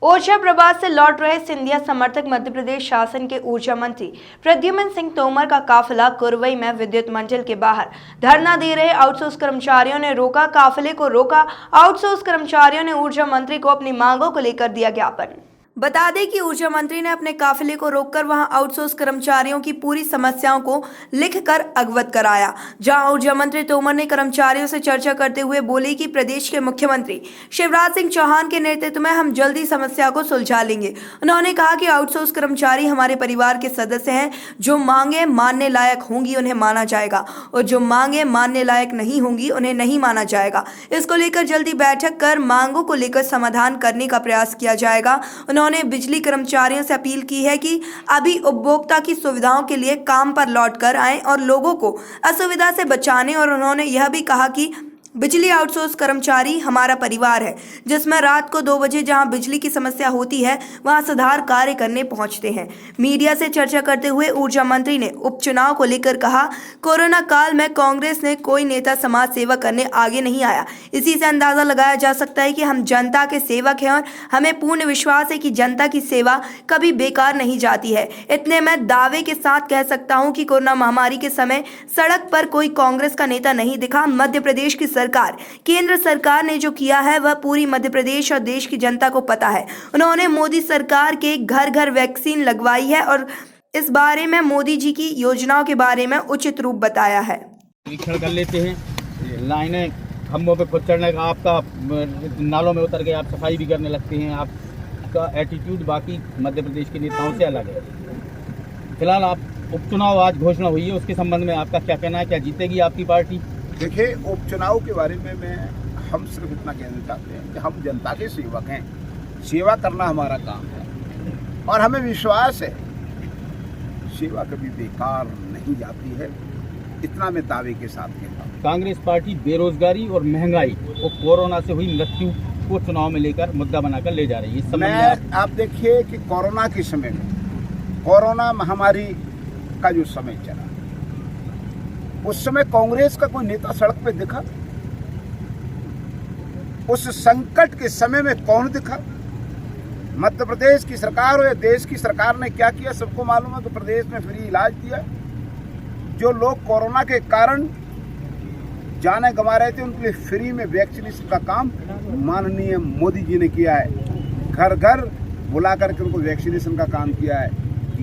ओरछा प्रवास से लौट रहे सिंधिया समर्थक मध्य प्रदेश शासन के ऊर्जा मंत्री प्रद्युम्न सिंह तोमर का काफिला कुरवई में विद्युत मंडल के बाहर धरना दे रहे आउटसोर्स कर्मचारियों ने रोका। काफिले को रोका आउटसोर्स कर्मचारियों ने ऊर्जा मंत्री को अपनी मांगों को लेकर दिया ज्ञापन। बता दें कि ऊर्जा मंत्री ने अपने काफिले को रोककर वहां आउटसोर्स कर्मचारियों की पूरी समस्याओं को लिखकर अवगत कराया। जहां ऊर्जा मंत्री तोमर ने कर्मचारियों से चर्चा करते हुए बोले कि प्रदेश के मुख्यमंत्री शिवराज सिंह चौहान के नेतृत्व में हम जल्दी समस्या को सुलझा लेंगे। उन्होंने कहा कि आउटसोर्स कर्मचारी हमारे परिवार के सदस्य हैं। जो मांगे मानने लायक होंगी उन्हें माना जाएगा और जो मांगे मानने लायक नहीं होंगी उन्हें नहीं माना जाएगा। इसको लेकर जल्दी बैठक कर मांगों को लेकर समाधान करने का प्रयास किया जाएगा। उन्होंने बिजली कर्मचारियों से अपील की है कि अभी उपभोक्ता की सुविधाओं के लिए काम पर लौटकर आएं और लोगों को असुविधा से बचाने। और उन्होंने यह भी कहा कि बिजली आउटसोर्स कर्मचारी हमारा परिवार है, जिसमें रात को 2 बजे जहां बिजली की समस्या होती है वहां सुधार कार्य करने पहुंचते हैं। मीडिया से चर्चा करते हुए ऊर्जा मंत्री ने उपचुनाव को लेकर कहा, कोरोना काल में कांग्रेस ने कोई नेता समाज सेवा करने आगे नहीं आया। इसी से अंदाजा लगाया जा सकता है कि हम जनता के सेवक हैं और हमें पूर्ण विश्वास है कि जनता की सेवा कभी बेकार नहीं जाती है। इतने मैं दावे के साथ कह सकता हूं कि कोरोना महामारी के समय सड़क पर कोई कांग्रेस का नेता नहीं दिखा। मध्य प्रदेश की सरकार, केंद्र सरकार ने जो किया है वह पूरी मध्य प्रदेश और देश की जनता को पता है। उन्होंने मोदी सरकार के घर घर वैक्सीन लगवाई है और इस बारे में मोदी जी की योजनाओं के बारे में उचित रूप बताया है। निरीक्षण कर लेते हैं, लाइनें खंभों पे खुद चढ़ने का, आपका नालों में उतर के आप सफाई भी करने लगते हैं। आपका एटीट्यूड बाकी मध्य प्रदेश के नेताओं से अलग है। फिलहाल आप उपचुनाव आज घोषणा हुई है, उसके संबंध में आपका क्या कहना है? क्या जीतेगी आपकी पार्टी? देखिए, उपचुनाव के बारे में हम सिर्फ इतना कहना चाहते हैं कि हम जनता के सेवक हैं। सेवा करना हमारा काम है और हमें विश्वास है सेवा कभी बेकार नहीं जाती है। इतना मैं दावे के साथ कहता हूँ। कांग्रेस पार्टी बेरोजगारी और महंगाई और कोरोना से हुई मृत्यु को चुनाव में लेकर मुद्दा बनाकर ले जा रही है। आप देखिए कि कोरोना के समय में, कोरोना महामारी का जो समय चला, उस समय कांग्रेस का कोई नेता सड़क पे दिखा? उस संकट के समय में कौन दिखा? मध्य प्रदेश की सरकार और देश की सरकार ने क्या किया सबको मालूम है। तो प्रदेश में फ्री इलाज दिया। जो लोग कोरोना के कारण जाने गंवा रहे थे उनके लिए फ्री में वैक्सीनेशन का काम माननीय मोदी जी ने किया है। घर घर बुला करके उनको वैक्सीनेशन का काम किया है।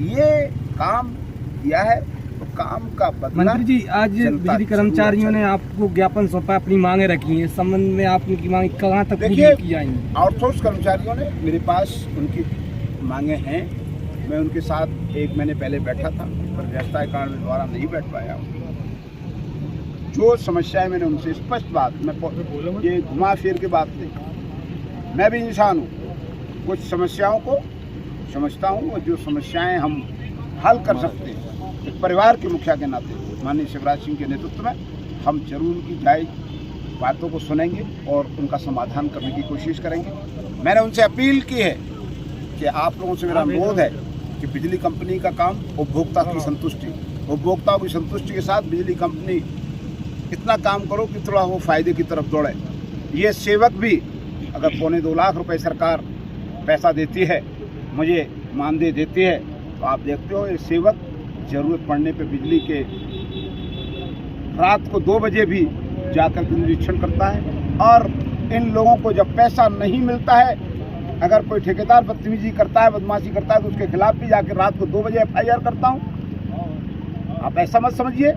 ये काम किया है तो काम का बदला। मंत्री जी, आज बिजली कर्मचारियों ने आपको ज्ञापन सौंपा, अपनी मांगे रखी हैं। इस संबंध में आप उनकी मांगे कहाँ तक पूरी की जाएंगी? आउटसोर्स कर्मचारियों ने मेरे पास उनकी मांगे हैं। मैं उनके साथ 1 महीने पहले बैठा था, पर व्यवस्था के कारण द्वारा नहीं बैठ पाया हूँ। जो समस्याएं मैंने उनसे स्पष्ट बात, मैं ये घुमा फिर के बात नहीं, मैं भी इंसान हूँ, कुछ समस्याओं को समझता हूँ और जो समस्याएं हम हल कर सकते हैं एक परिवार के मुखिया के नाते माननीय शिवराज सिंह के नेतृत्व में हम जरूर उनकी जायज बातों को सुनेंगे और उनका समाधान करने की कोशिश करेंगे। मैंने उनसे अपील की है कि आप लोगों से मेरा अनुरोध है कि बिजली कंपनी का काम उपभोक्ता की संतुष्टि, उपभोक्ताओं की संतुष्टि के साथ बिजली कंपनी इतना काम करो कि थोड़ा वो फायदे की तरफ दौड़े। ये सेवक भी अगर 2.25 लाख रुपए सरकार पैसा देती है, मुझे मानदेय देती है, तो आप देखते हो ये सेवक जरूरत पड़ने पे बिजली के रात को 2 बजे भी जाकर के निरीक्षण करता है। और इन लोगों को जब पैसा नहीं मिलता है, अगर कोई ठेकेदार बदतमीजी करता है, बदमाशी करता है, तो उसके खिलाफ भी जाकर रात को 2 बजे FIR करता हूँ। आप ऐसा मत समझिए,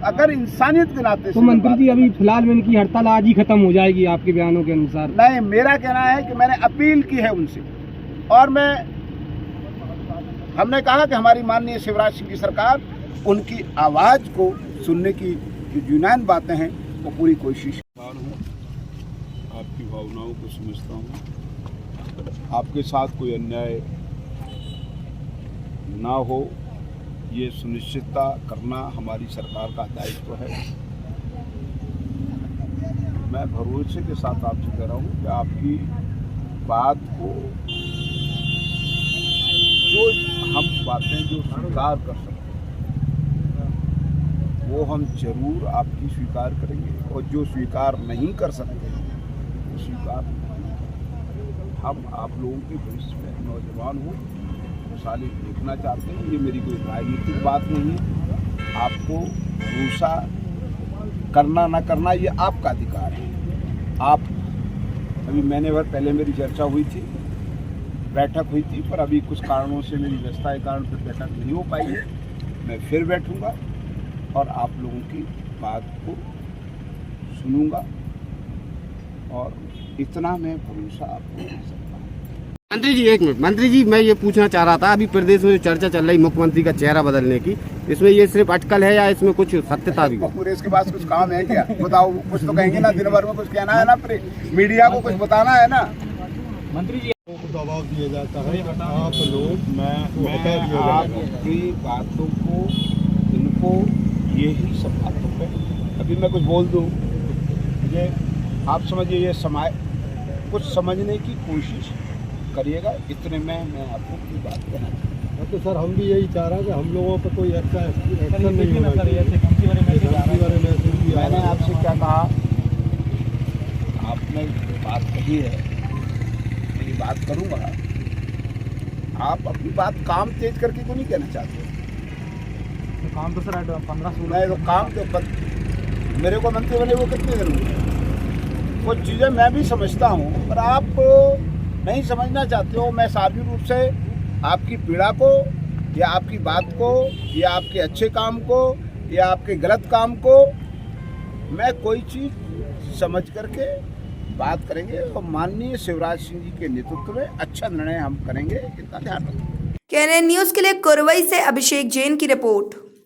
अगर इंसानियत के नाते तो मंत्री जी, अभी फिलहाल में इनकी हड़ताल आज ही खत्म हो जाएगी आपके बयानों के अनुसार? नहीं, मेरा कहना है कि मैंने अपील की है उनसे और हमने कहा कि हमारी माननीय शिवराज सिंह की सरकार उनकी आवाज़ को सुनने की जो यूनान बातें हैं वो पूरी कोशिश। आपकी भावनाओं को समझता हूँ। आपके साथ कोई अन्याय ना हो ये सुनिश्चितता करना हमारी सरकार का दायित्व है। मैं भरोसे के साथ आपसे कह रहा हूँ कि आपकी बात को जो हम बातें जो स्वीकार कर सकते हैं वो हम जरूर आपकी स्वीकार करेंगे और जो स्वीकार नहीं कर सकते को स्वीकार। हम आप लोगों के भविष्य में नौजवान हो खुशहाली देखना चाहते हैं। ये मेरी कोई राजनीतिक बात नहीं है। आपको भरोसा करना ना करना ये आपका अधिकार है। आप अभी महीने भर पहले मेरी चर्चा हुई थी, बैठक हुई थी, पर अभी कुछ कारणों से मेरी व्यस्तता के कारण फिर बैठक नहीं हो पाई है। मैं फिर बैठूंगा और आप लोगों की बात को सुनूंगा और इतना मैं भरोसा आपको दे सकता हूँ। मंत्री जी एक मिनट, मंत्री जी मैं ये पूछना चाह रहा था, अभी प्रदेश में जो चर्चा चल रही मुख्यमंत्री का चेहरा बदलने की, इसमें ये सिर्फ अटकल है या इसमें कुछ सत्यता भी है? कांग्रेस के पास कुछ काम है क्या? बताओ, कुछ तो कहेंगे ना, दिन भर में कुछ कहना है ना, मीडिया को कुछ बताना है ना। मंत्री जी को दबाव दिया जाता है, आप लोग मैं आपकी बातों को इनको यही सब बातों पे अभी मैं कुछ बोल दूं, मुझे आप समझिए ये समाज कुछ समझने की कोशिश करिएगा, इतने में मैं आपको की बात कहना चाहता हूं। तो सर हम भी यही चाह रहे हैं कि हम लोगों पर कोई एक्शन नहीं होना चाहिए। मैंने आपसे क्या कहा, आपने बात कही है, मेरी बात करूंगा। आप अपनी बात काम तेज करके क्यों नहीं कहना चाहते? तो काम तो सर 15-16 नहीं तो काम तो मेरे को मंत्री बने वो कितने दिन हुए? कुछ चीज़ें मैं भी समझता हूँ पर आप नहीं समझना चाहते हो। मैं सार्वजनिक रूप से आपकी पीड़ा को या आपकी बात को या आपके अच्छे काम को या आपके गलत काम को मैं कोई चीज़ समझ करके बात करेंगे और माननीय शिवराज सिंह जी के नेतृत्व में अच्छा निर्णय हम करेंगे, इतना ध्यान रखें। KNN न्यूज़ के लिए कोरवई से अभिषेक जैन की रिपोर्ट।